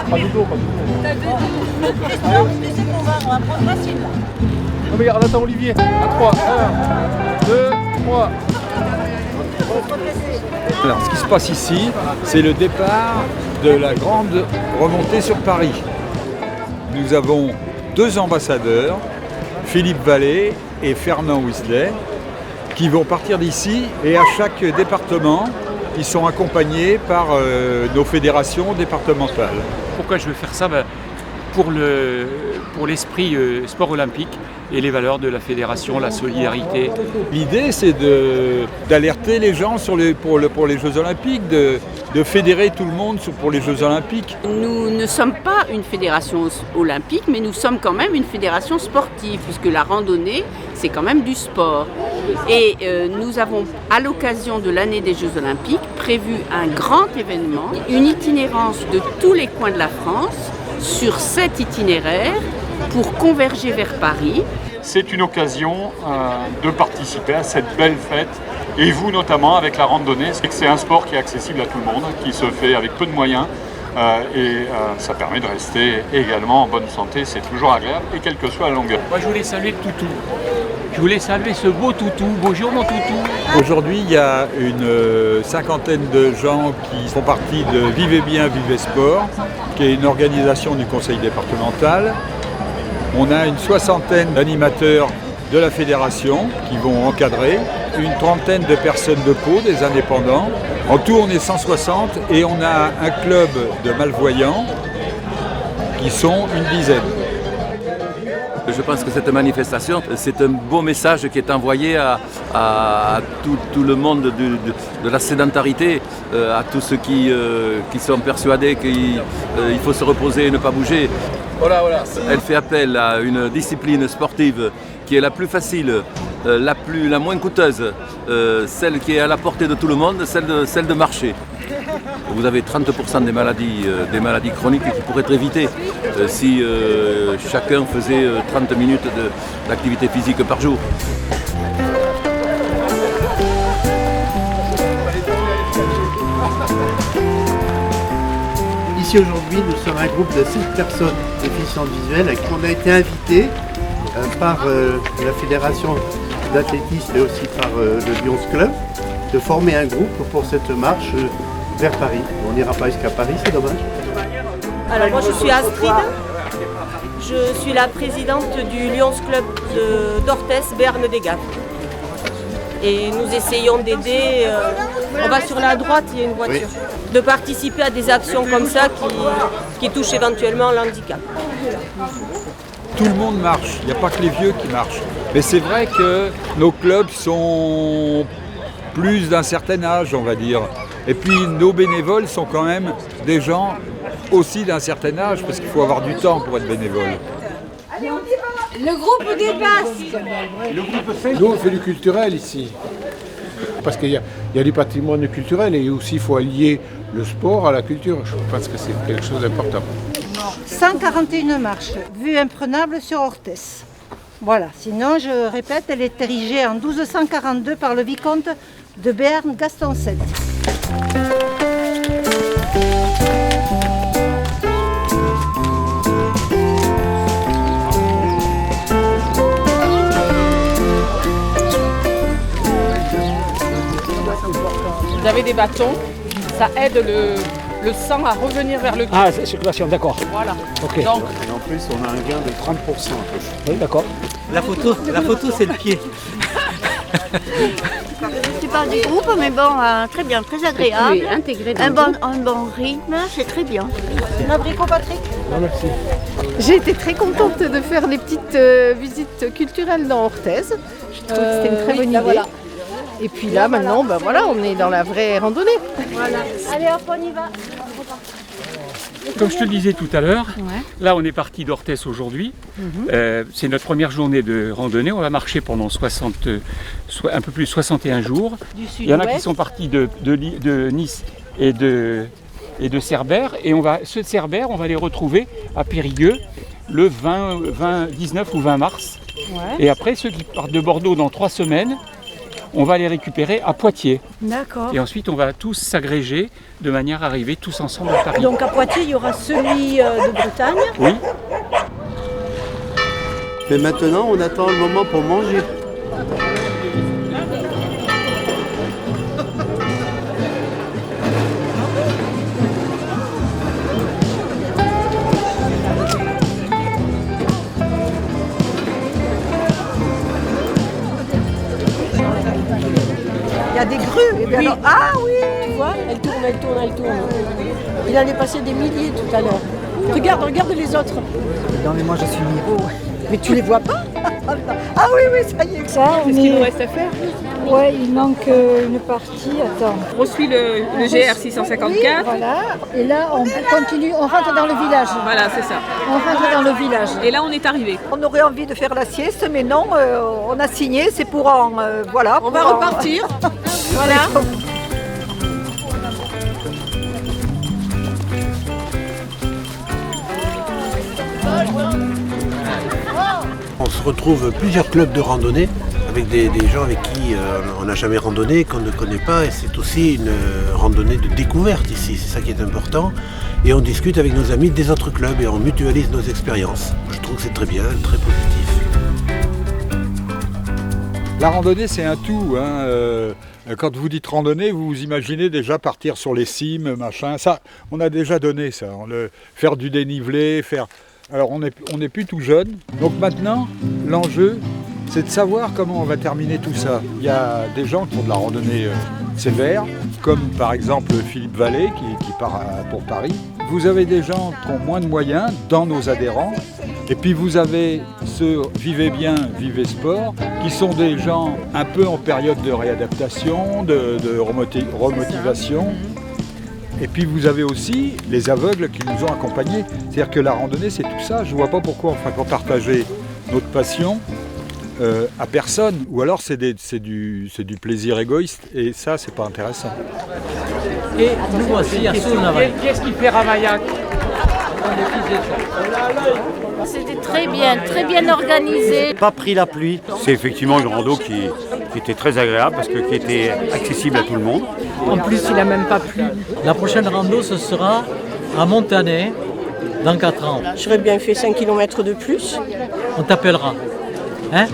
Pas du tout, pas du tout. Christophe, je sais qu'on va prendre facile là. Non mais regarde, attends Olivier. À 3. 1, 2, 3. Alors, ce qui se passe ici, c'est le départ de la grande remontée sur Paris. Nous avons 2 ambassadeurs, Philippe Vallée et Fernand Wisley, qui vont partir d'ici et à chaque département, ils sont accompagnés par nos fédérations départementales. Pourquoi je veux faire ça? Pour l'esprit sport olympique et les valeurs de la fédération, la solidarité. L'idée, c'est d'alerter les gens pour les Jeux Olympiques, de fédérer tout le monde pour les Jeux Olympiques. Nous ne sommes pas une fédération olympique, mais nous sommes quand même une fédération sportive, puisque la randonnée, c'est quand même du sport. Et nous avons, à l'occasion de l'année des Jeux Olympiques, prévu un grand événement, une itinérance de tous les coins de la France, sur 7 itinéraires pour converger vers Paris. C'est une occasion de participer à cette belle fête et vous notamment avec la randonnée. C'est un sport qui est accessible à tout le monde, qui se fait avec peu de moyens et ça permet de rester également en bonne santé, c'est toujours agréable et quelle que soit la longueur. Moi je voulais saluer le toutou. Je voulais saluer ce beau toutou. Bonjour mon toutou. Aujourd'hui, il y a une cinquantaine de gens qui font partie de Vivez Bien, Vivez Sport, qui est une organisation du conseil départemental. On a une soixantaine d'animateurs de la fédération qui vont encadrer, une trentaine de personnes de Pau, des indépendants. En tout, on est 160 et on a un club de malvoyants qui sont une dizaine. Je pense que cette manifestation, c'est un beau message qui est envoyé à tout le monde de la sédentarité, à tous ceux qui sont persuadés qu'il faut se reposer et ne pas bouger. Voilà. Elle fait appel à une discipline sportive qui est la plus facile, la moins coûteuse, celle qui est à la portée de tout le monde, celle de marcher. Vous avez 30% des maladies chroniques qui pourraient être évitées si chacun faisait 30 minutes d'activité physique par jour. Ici aujourd'hui, nous sommes un groupe de 5 personnes déficientes visuelles à qui on a été invités par la Fédération d'athlétisme et aussi par le Lions Club de former un groupe pour cette marche vers Paris. On n'ira pas jusqu'à Paris, c'est dommage. Alors moi je suis Astrid, je suis la présidente du Lions Club d'Orthez, Béarn-des-Gaves. Et nous essayons d'aider, on va sur la droite, il y a une voiture, de participer à des actions comme ça qui touchent éventuellement l'handicap. Tout le monde marche, il n'y a pas que les vieux qui marchent. Mais c'est vrai que nos clubs sont plus d'un certain âge, on va dire. Et puis nos bénévoles sont quand même des gens aussi d'un certain âge, parce qu'il faut avoir du temps pour être bénévole. Le groupe dépasse. Nous, on fait du culturel ici. Parce qu'il y a du patrimoine culturel et aussi il faut allier le sport à la culture. Je pense que c'est quelque chose d'important. 141 marches, vue imprenable sur Orthez. Voilà, sinon je répète, elle est érigée en 1242 par le vicomte de Béarn Gaston VII. Vous avez des bâtons, ça aide le sang à revenir vers le cœur. Ah, circulation, d'accord. Voilà. Okay. Donc, Et en plus, on a un gain de 30%. oui, d'accord. La photo, c'est le pied. Je ne suis pas du groupe, mais bon, très bien, très agréable. Oui, intégré dans Un bon rythme, c'est très bien. Un abricot, Patrick? Non, merci. j'ai été très contente de faire les petites visites culturelles dans Orthez. Je trouve que c'était une très bonne idée. Voilà. Et puis là, maintenant, ben voilà, on est dans la vraie randonnée. Voilà. Allez hop, on y va. Comme je te le disais tout à l'heure, là on est parti d'Orthez aujourd'hui. C'est notre première journée de randonnée. On va marcher pendant un peu plus de 61 jours. Il y en a qui sont partis de Nice et de Cerbère. Et ceux de Cerbère, on va les retrouver à Périgueux le 19 ou 20 mars. Et après, ceux qui partent de Bordeaux dans 3 semaines, on va les récupérer à Poitiers. D'accord. Et ensuite, on va tous s'agréger de manière à arriver tous ensemble à Paris. Donc à Poitiers, il y aura celui de Bretagne. Oui. Mais maintenant, on attend le moment pour manger. Il y a des grues. Et bien alors, ah oui, tu vois, elle tourne, elle tourne, elle tourne. Il en est passé des milliers tout à l'heure. Regarde, regarde les autres. Non mais moi je suis Miro. Mais tu les vois pas? Ah oui, oui, ça y est. Qu'est-ce qu'il nous reste à faire? Ouais, il manque une partie. Attends. On suit le GR 654. Voilà. Et là, on continue, on rentre dans le village. Voilà, c'est ça. On rentre dans le village. Et là, on est arrivé. On aurait envie de faire la sieste, mais non, on a signé, c'est pour en... voilà. On va repartir. Voilà. On se retrouve plusieurs clubs de randonnée avec des gens avec qui on n'a jamais randonné, qu'on ne connaît pas, et c'est aussi une randonnée de découverte ici, c'est ça qui est important. Et on discute avec nos amis des autres clubs et on mutualise nos expériences. Je trouve que c'est très bien, très positif. La randonnée, c'est un tout. Quand vous dites randonnée, vous vous imaginez déjà partir sur les cimes, machin. Ça, on a déjà donné ça. Faire du dénivelé, Alors on n'est plus tout jeune. Donc maintenant, l'enjeu, c'est de savoir comment on va terminer tout ça. Il y a des gens qui font de la randonnée sévère, comme par exemple Philippe Vallée qui part pour Paris. Vous avez des gens qui ont moins de moyens dans nos adhérents. Et puis vous avez ceux Vivez Bien, Vivez Sport, qui sont des gens un peu en période de réadaptation, de remotivation. Et puis vous avez aussi les aveugles qui nous ont accompagnés. C'est-à-dire que la randonnée, c'est tout ça. Je ne vois pas pourquoi on ne ferait pas partager notre passion à personne. Ou alors c'est du plaisir égoïste. Et ça, c'est pas intéressant. Et nous voici à Saulnavaille. Qu'est-ce qui fait Ravaillac? C'était très bien organisé. Pas pris la pluie. C'est effectivement une rando qui était très agréable parce que qui était accessible à tout le monde. En plus, il n'a même pas plu. La prochaine rando, ce sera à Montanet dans 4 ans. J'aurais bien fait 5 km de plus. On t'appellera. Hein?